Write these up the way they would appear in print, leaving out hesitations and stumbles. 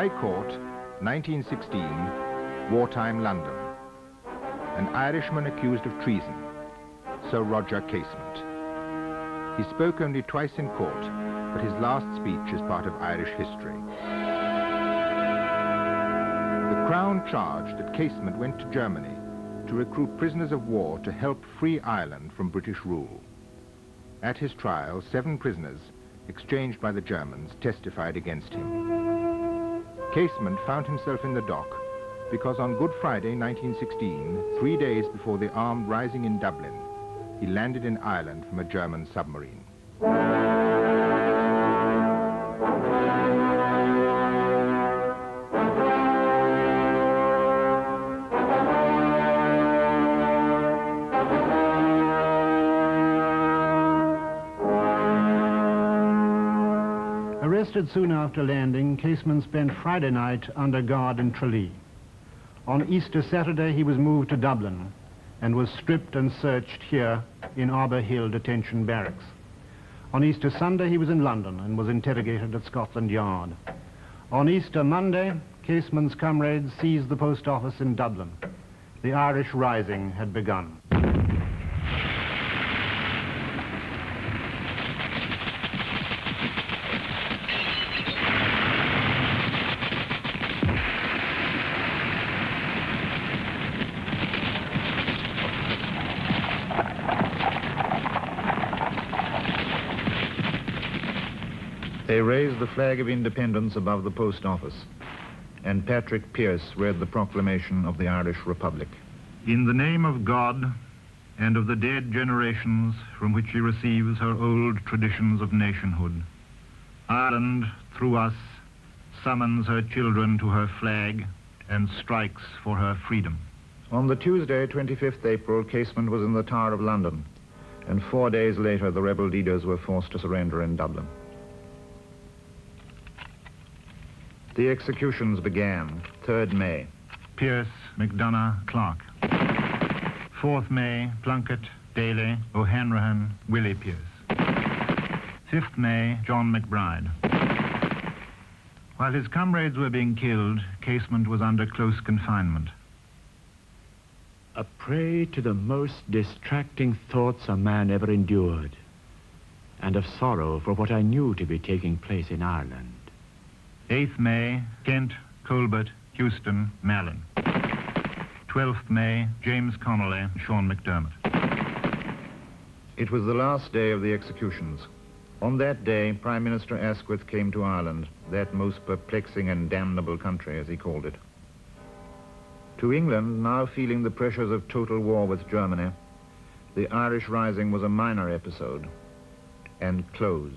High Court, 1916, wartime London. An Irishman accused of treason, Sir Roger Casement. He spoke only twice in court, but his last speech is part of Irish history. The Crown charged that Casement went to Germany to recruit prisoners of war to help free Ireland from British rule. At his trial, 7 prisoners, exchanged by the Germans, testified against him. Casement found himself in the dock because on Good Friday 1916, 3 days before the armed rising in Dublin, he landed in Ireland from a German submarine. Arrested soon after landing, Casement spent Friday night under guard in Tralee. On Easter Saturday, he was moved to Dublin and was stripped and searched here in Arbor Hill Detention Barracks. On Easter Sunday, he was in London and was interrogated at Scotland Yard. On Easter Monday, Casement's comrades seized the post office in Dublin. The Irish Rising had begun. They raised the flag of independence above the post office, and Patrick Pearse read the proclamation of the Irish Republic. In the name of God and of the dead generations from which she receives her old traditions of nationhood, Ireland, through us, summons her children to her flag and strikes for her freedom. On the Tuesday, 25th April, Casement was in the Tower of London, and 4 days later the rebel leaders were forced to surrender in Dublin. The executions began, 3rd May. Pearse, McDonough, Clark. 4th May, Plunkett, Daly, O'Hanrahan, Willie Pearse. 5th May, John McBride. While his comrades were being killed, Casement was under close confinement. A prey to the most distracting thoughts a man ever endured, and of sorrow for what I knew to be taking place in Ireland. 8th May, Kent, Colbert, Houston, Malin. 12th May, James Connolly, Sean McDermott. It was the last day of the executions. On that day, Prime Minister Asquith came to Ireland, that most perplexing and damnable country, as he called it. To England, now feeling the pressures of total war with Germany, the Irish Rising was a minor episode and closed.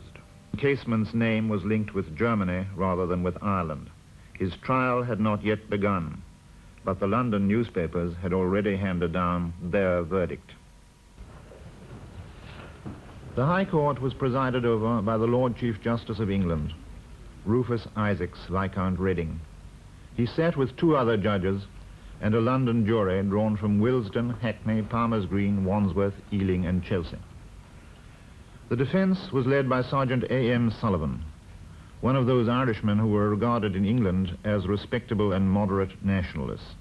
Casement's name was linked with Germany rather than with Ireland. His trial had not yet begun, but the London newspapers had already handed down their verdict. The High Court was presided over by the Lord Chief Justice of England, Rufus Isaacs, Viscount Reading. He sat with 2 other judges and a London jury drawn from Willesden, Hackney, Palmer's Green, Wandsworth, Ealing and Chelsea. The defense was led by Sergeant A.M. Sullivan, one of those Irishmen who were regarded in England as respectable and moderate nationalists.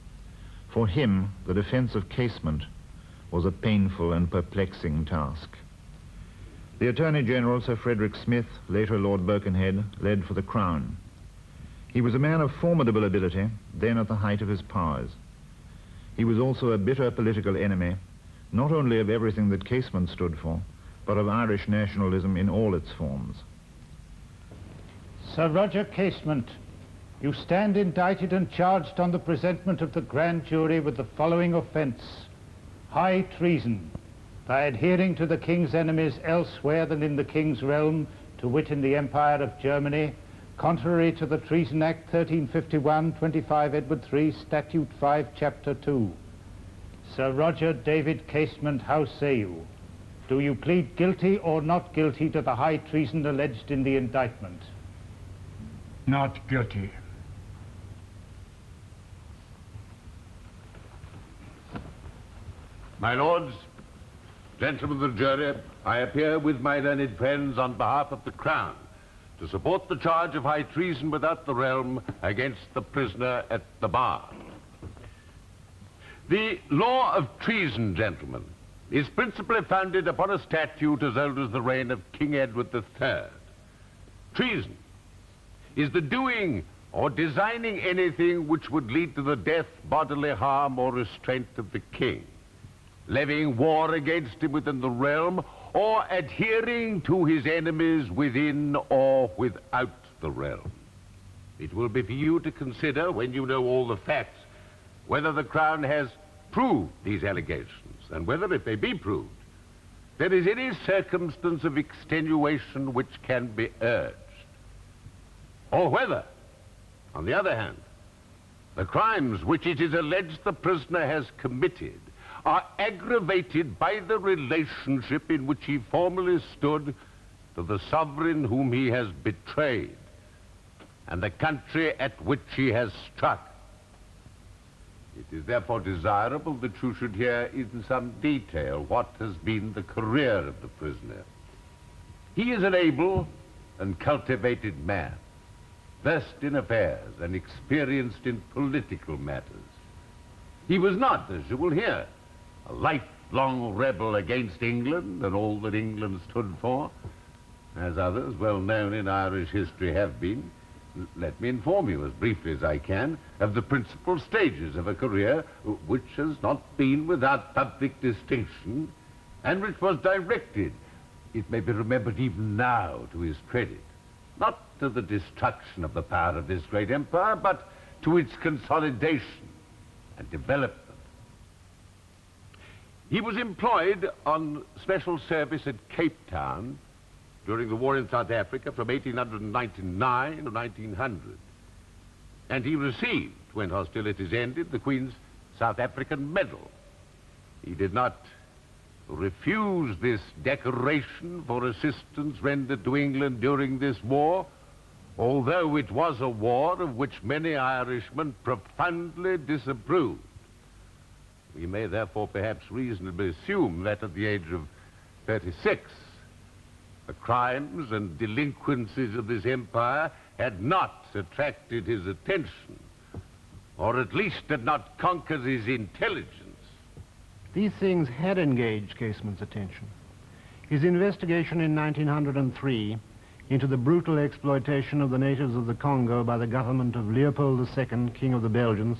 For him, the defense of Casement was a painful and perplexing task. The Attorney General, Sir Frederick Smith, later Lord Birkenhead, led for the Crown. He was a man of formidable ability, then at the height of his powers. He was also a bitter political enemy, not only of everything that Casement stood for, but of Irish nationalism in all its forms. Sir Roger Casement, you stand indicted and charged on the presentment of the grand jury with the following offence: high treason, by adhering to the king's enemies elsewhere than in the king's realm, to wit in the Empire of Germany, contrary to the Treason Act 1351, 25 Edward 3, Statute 5, Chapter 2. Sir Roger David Casement, how say you? Do you plead guilty or not guilty to the high treason alleged in the indictment? Not guilty. My lords, gentlemen of the jury, I appear with my learned friends on behalf of the Crown to support the charge of high treason without the realm against the prisoner at the bar. The law of treason, gentlemen, is principally founded upon a statute as old as the reign of King Edward III. Treason is the doing or designing anything which would lead to the death, bodily harm, or restraint of the king, levying war against him within the realm, or adhering to his enemies within or without the realm. It will be for you to consider, when you know all the facts, whether the Crown has proved these allegations, and whether, if they be proved, there is any circumstance of extenuation which can be urged, or whether, on the other hand, the crimes which it is alleged the prisoner has committed are aggravated by the relationship in which he formerly stood to the sovereign whom he has betrayed and the country at which he has struck. It is therefore desirable that you should hear in some detail what has been the career of the prisoner. He is an able and cultivated man, versed in affairs and experienced in political matters. He was not, as you will hear, a lifelong rebel against England and all that England stood for, as others well known in Irish history have been. Let me inform you, as briefly as I can, of the principal stages of a career which has not been without public distinction and which was directed, it may be remembered even now, to his credit, not to the destruction of the power of this great empire, but to its consolidation and development. He was employed on special service at Cape Town during the war in South Africa from 1899 to 1900. And he received, when hostilities ended, the Queen's South African Medal. He did not refuse this decoration for assistance rendered to England during this war, although it was a war of which many Irishmen profoundly disapproved. We may therefore perhaps reasonably assume that at the age of 36, the crimes and delinquencies of this empire had not attracted his attention, or at least had not conquered his intelligence. These things had engaged Casement's attention. His investigation in 1903 into the brutal exploitation of the natives of the Congo by the government of Leopold II, King of the Belgians,